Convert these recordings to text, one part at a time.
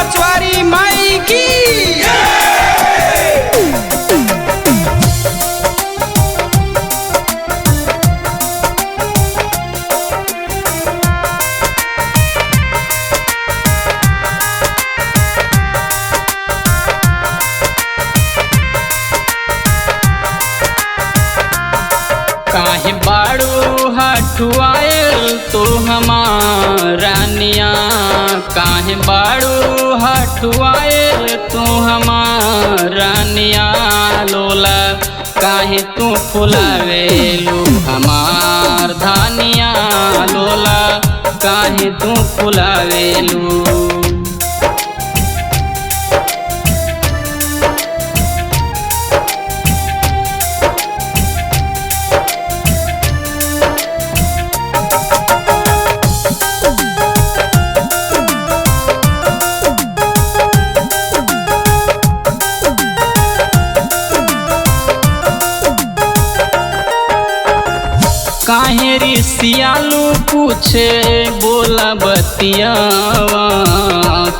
बछवारी माई की। काहे बाड़ू हठुआयल तो हमारानिया, काहे बाड़ू हठुआयल तो हमारानिया लोला, काहे तू फुलावेलू हमार धानिया लोला, काहे तू फुलावेलू। काहे रिसियालू पूछे बोला बतियावा,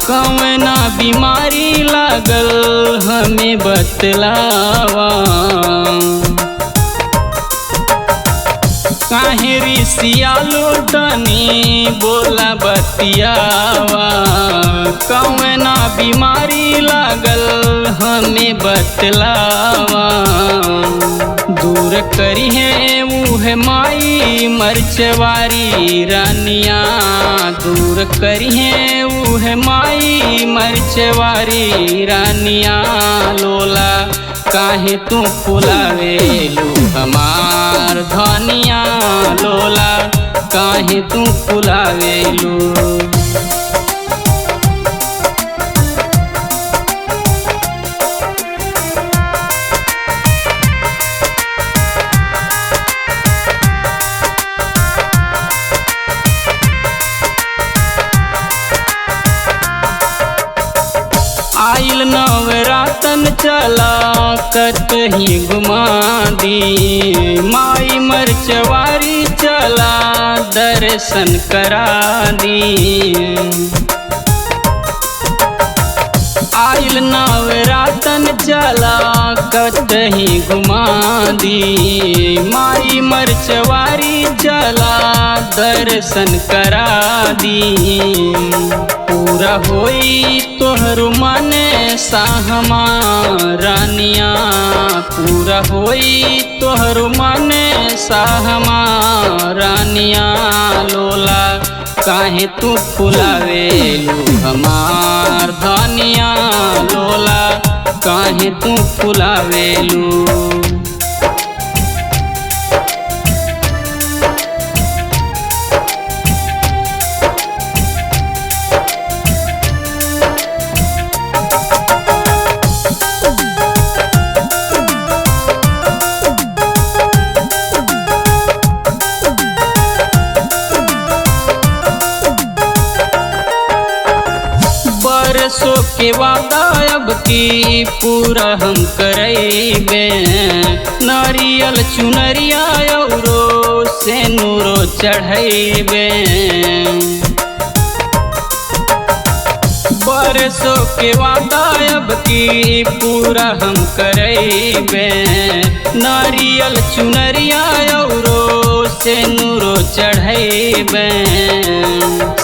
कवना बीमारी लागल हमें बतलावा। काहे रिसियालू तनी बोला बतियावा, कवना बीमारी लागल हमें बतलावा। दूर करी है मुँह माई मरचवारी रानिया, दूर करी है मुँह माई मरचवारी रानिया लोला, काहे तू फुलावेलू हमार धनिया लोला, काहे तू फुलावेलू। आइल नवरातन चला कतही घुमा दी, माई मरचवारी चला दर्शन करा दी। आइल नवरातन चला कतही घुमा दी, माई मरचवारी चला दर्शन करा दी। पूरा होई तोहर मने साहमा रानिया, पूरा होई तोहर मने साहमा रानिया लोला, काहे तू फुलावेलू हमार धनिया लोला, काहे तू फुलावेलू। बरसों के वादा अब की पूरा हम करेबे, नारियल चुनरिया औरो से नूरो चढ़ेबे। बरसों के वादा अब की पूरा हम करेबे, नारियल चुनरिया औरो से नूरो चढ़ेबे।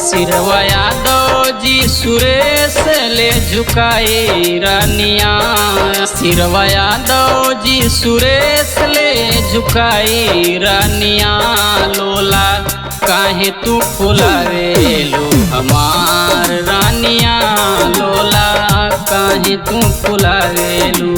सिरवा यादव जी सुरेश ले झुकाई रानिया, सिरवा यादव जी सुरेश ले झुकाई रानिया लोला, काहे तू फुलावेलू हमार रानिया लोला, काहे तू फुलावेलू।